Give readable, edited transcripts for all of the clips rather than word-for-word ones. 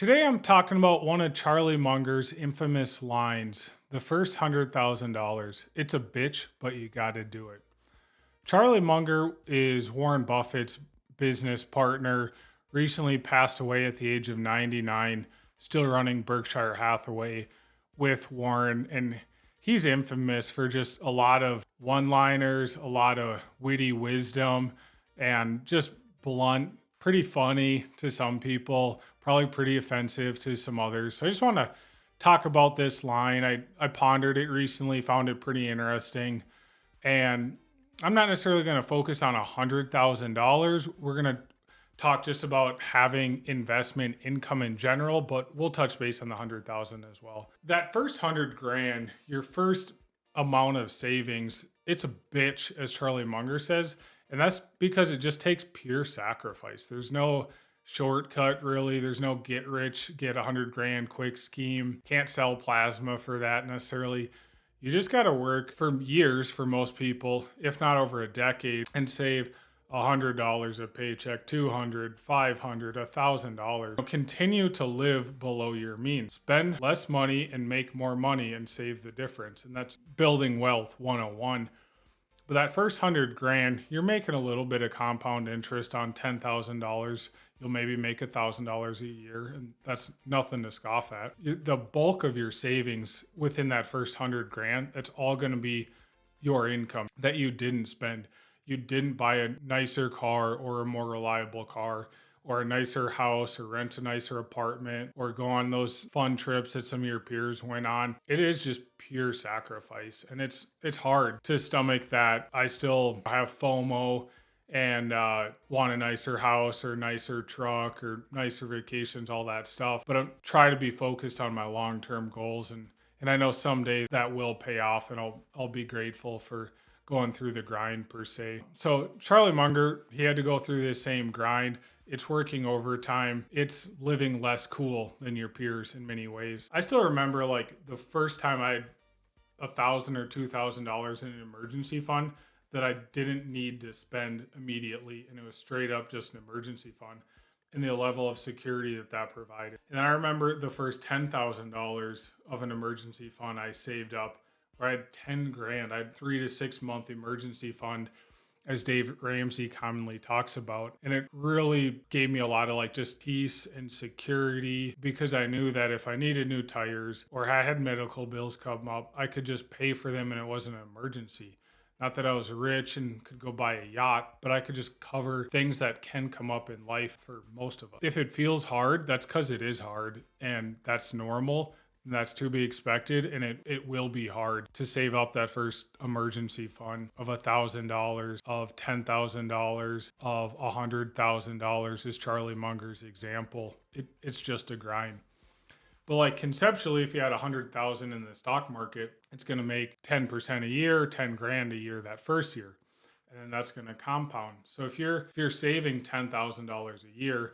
Today I'm talking about one of Charlie Munger's infamous lines, the first $100,000. It's a bitch, but you gotta do it. Charlie Munger is Warren Buffett's business partner, recently passed away at the age of 99, still running Berkshire Hathaway with Warren. And he's infamous for just a lot of one liners, a lot of witty wisdom, and just blunt, pretty funny to some people, probably pretty offensive to some others. So I just want to talk about this line. I pondered it recently, found it pretty interesting. And I'm not necessarily going to focus on $100,000. We're going to talk just about having investment income in general, but we'll touch base on the 100,000 as well. That first 100 grand, your first amount of savings, it's a bitch, as Charlie Munger says. And that's because it just takes pure sacrifice. There's no shortcut really. There's no get rich, get 100 grand quick scheme. Can't sell plasma for that necessarily. You just got to work for years for most people, if not over a decade, and save $100 a paycheck, $200, $500, $1,000. Continue to live below your means. Spend less money and make more money and save the difference. And that's building wealth 101. But that first 100 grand, you're making a little bit of compound interest on $10,000. You'll maybe make $1,000 a year, and that's nothing to scoff at. The bulk of your savings within that first 100 grand, that's all going to be your income that you didn't spend. You didn't buy a nicer car or a more reliable car or a nicer house or rent a nicer apartment or go on those fun trips that some of your peers went on. It is just pure sacrifice, and it's hard to stomach that. I still have FOMO and want a nicer house or nicer truck or nicer vacations, all that stuff. But I'm trying to be focused on my long-term goals, and I know someday that will pay off, and I'll be grateful for going through the grind per se. So Charlie Munger, he had to go through this same grind. It's working overtime. It's living less cool than your peers in many ways. I still remember like the first time I had $1,000 or $2,000 in an emergency fund that I didn't need to spend immediately. And it was straight up just an emergency fund and the level of security that provided. And I remember the first $10,000 of an emergency fund I saved up, where I had 10 grand. I had 3 to 6 month emergency fund, as Dave Ramsey commonly talks about. And it really gave me a lot of like just peace and security, because I knew that if I needed new tires or I had medical bills come up, I could just pay for them and it wasn't an emergency. Not that I was rich and could go buy a yacht, but I could just cover things that can come up in life for most of us. If it feels hard, that's because it is hard, and that's normal. And that's to be expected, and it will be hard to save up that first emergency fund of $1,000, of $10,000, of $100,000 is Charlie Munger's example. It's just a grind. But like conceptually, if you had 100,000 in the stock market, it's going to make 10% a year, 10 grand a year that first year, and then that's going to compound. So if you're saving $10,000 a year,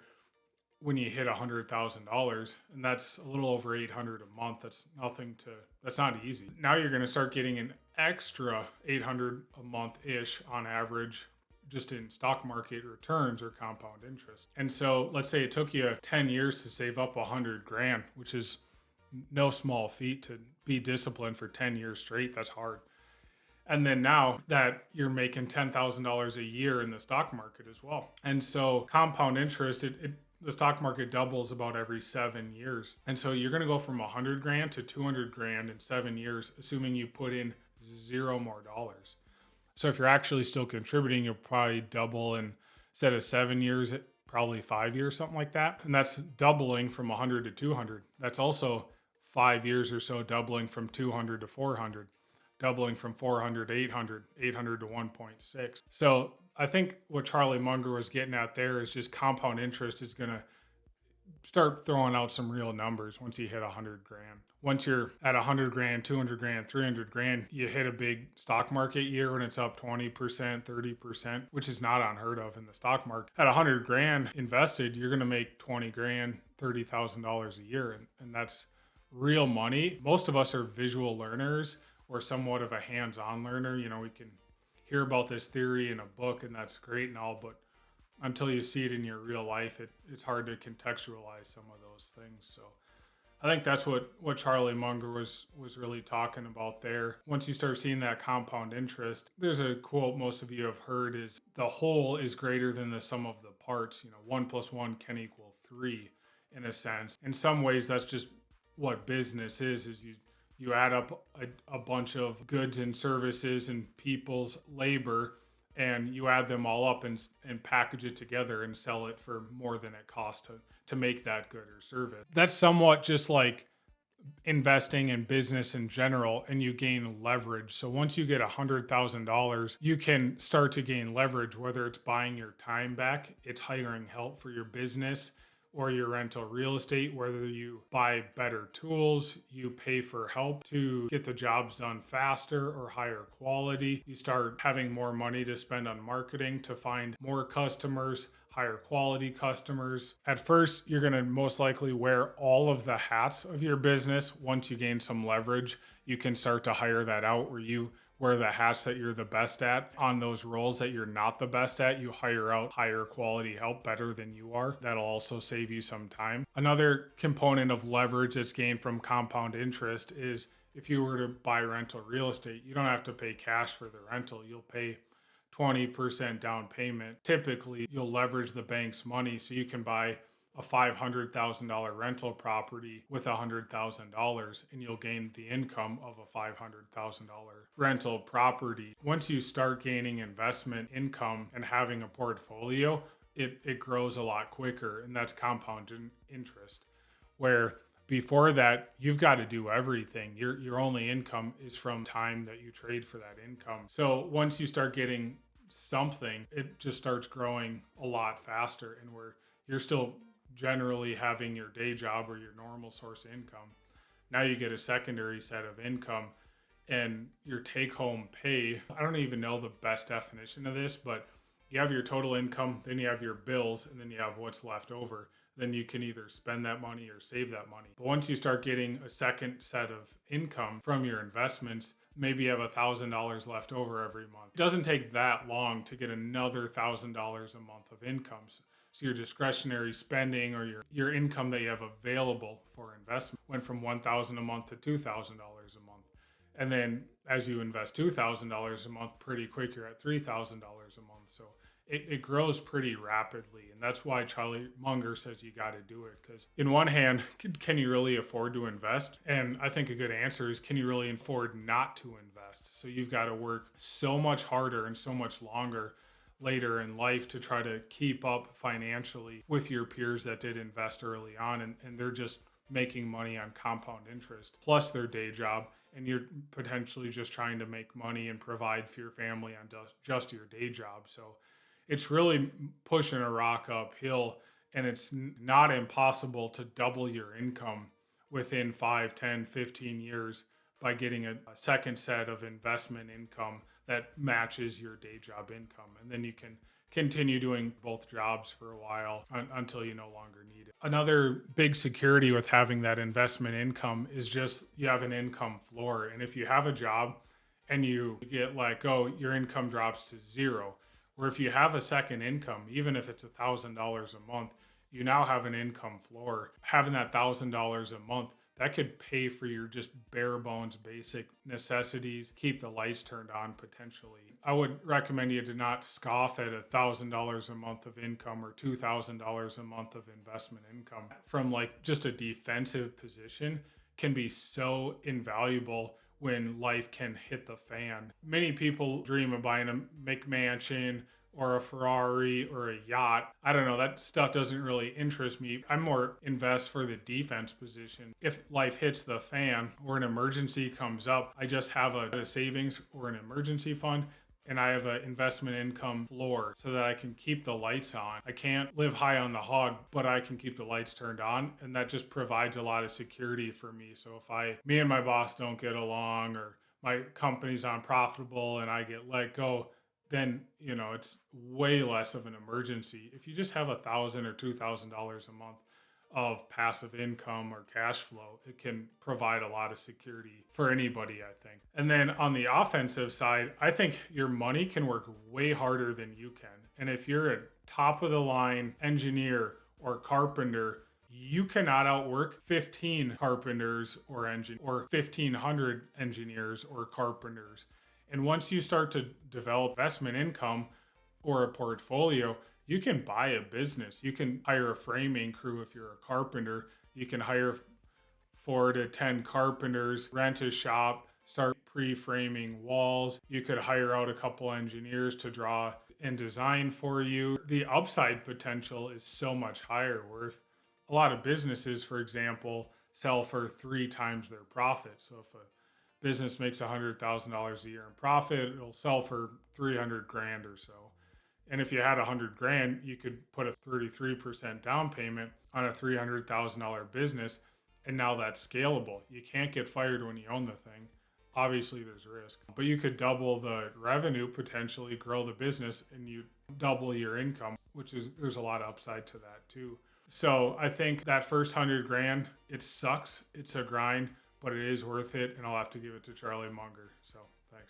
when you hit $100,000, and that's a little over $800 a month, that's not easy. Now you're going to start getting an extra $800 a month-ish on average, just in stock market returns or compound interest. And so let's say it took you 10 years to save up 100 grand, which is no small feat. To be disciplined for 10 years straight, that's hard. And then now that you're making $10,000 a year in the stock market as well. And so compound interest, the stock market doubles about every 7 years. And so you're going to go from 100 grand to 200 grand in 7 years, assuming you put in $0 more dollars. So if you're actually still contributing, you'll probably double in, instead of 7 years, probably 5 years, something like that. And that's doubling from 100 to 200. That's also 5 years or so, doubling from 200 to 400, doubling from 400 to 800, 800 to 1.6. So I think what Charlie Munger was getting at there is just compound interest is going to start throwing out some real numbers once you hit 100 grand. Once you're at 100 grand, 200 grand, 300 grand, you hit a big stock market year when it's up 20%, 30%, which is not unheard of in the stock market. At 100 grand invested, you're going to make 20 grand, $30,000 a year. And that's real money. Most of us are visual learners or somewhat of a hands-on learner. You know, we can hear about this theory in a book, and that's great and all, but until you see it in your real life, it's hard to contextualize some of those things. So I think that's what Charlie Munger was really talking about there. Once you start seeing that compound interest, there's a quote most of you have heard is the whole is greater than the sum of the parts. You know, 1 plus 1 can equal 3 in a sense. In some ways, that's just what business is you add up a bunch of goods and services and people's labor, and you add them all up and package it together and sell it for more than it costs to make that good or service. That's somewhat just like investing in business in general, and you gain leverage. So once you get $100,000, you can start to gain leverage, whether it's buying your time back, it's hiring help for your business or your rental real estate, whether you buy better tools, you pay for help to get the jobs done faster or higher quality. You start having more money to spend on marketing to find more customers, higher quality customers. At first, you're going to most likely wear all of the hats of your business. Once you gain some leverage, you can start to hire that out where you wear the hats that you're the best at. On those roles that you're not the best at, you hire out higher quality help better than you are. That'll also save you some time. Another component of leverage that's gained from compound interest is if you were to buy rental real estate, you don't have to pay cash for the rental. You'll pay 20% down payment. Typically, you'll leverage the bank's money so you can buy a $500,000 rental property with $100,000, and you'll gain the income of a $500,000 rental property. Once you start gaining investment income and having a portfolio, it grows a lot quicker, and that's compound interest. Where before that, you've got to do everything. Your only income is from time that you trade for that income. So once you start getting something, it just starts growing a lot faster, and where you're still generally having your day job or your normal source of income. Now you get a secondary set of income, and your take home pay. I don't even know the best definition of this, but you have your total income, then you have your bills, and then you have what's left over. Then you can either spend that money or save that money. But once you start getting a second set of income from your investments, maybe you have $1,000 left over every month. It doesn't take that long to get another $1,000 a month of income. So your discretionary spending or your income that you have available for investment went from $1,000 a month to $2,000 a month. And then as you invest $2,000 a month, pretty quick, you're at $3,000 a month. So it grows pretty rapidly. And that's why Charlie Munger says you got to do it. Because in one hand, can you really afford to invest? And I think a good answer is, can you really afford not to invest? So you've got to work so much harder and so much longer later in life to try to keep up financially with your peers that did invest early on, and they're just making money on compound interest plus their day job, and you're potentially just trying to make money and provide for your family on just your day job. So it's really pushing a rock uphill, and it's not impossible to double your income within 5, 10, 15 years by getting a second set of investment income that matches your day job income. And then you can continue doing both jobs for a while until you no longer need it. Another big security with having that investment income is just you have an income floor. And if you have a job and you get let go, your income drops to zero. Where if you have a second income, even if it's $1,000 a month, you now have an income floor. Having that $1,000 a month, that could pay for your just bare bones basic necessities, keep the lights turned on potentially. I would recommend you to not scoff at $1,000 a month of income or $2,000 a month of investment income from like just a defensive position can be so invaluable when life can hit the fan. Many people dream of buying a McMansion or a Ferrari or a yacht. I don't know, that stuff doesn't really interest me. I more invest for the defense position. If life hits the fan or an emergency comes up, I just have a savings or an emergency fund, and I have an investment income floor so that I can keep the lights on. I can't live high on the hog, but I can keep the lights turned on, and that just provides a lot of security for me. So if me and my boss don't get along, or my company's unprofitable and I get let go, then it's way less of an emergency. If you just have $1,000 or $2,000 a month of passive income or cash flow. It can provide a lot of security for anybody, I think. And then on the offensive side, I think your money can work way harder than you can. And if you're a top of the line engineer or carpenter, you cannot outwork 15 carpenters or 1500 engineers or carpenters. And once you start to develop investment income or a portfolio, you can buy a business. You can hire a framing crew if you're a carpenter. You can hire 4 to 10 carpenters, rent a shop, start pre-framing walls. You could hire out a couple engineers to draw and design for you. The upside potential is so much higher. Worth a lot of businesses, for example, sell for 3 times their profit. So if a business makes $100,000 a year in profit, it'll sell for 300 grand or so. And if you had 100 grand, you could put a 33% down payment on a $300,000 business. And now that's scalable. You can't get fired when you own the thing. Obviously, there's risk, but you could double the revenue, potentially grow the business, and you double your income, there's a lot of upside to that too. So I think that first 100 grand, it sucks. It's a grind, but it is worth it. And I'll have to give it to Charlie Munger. So thanks.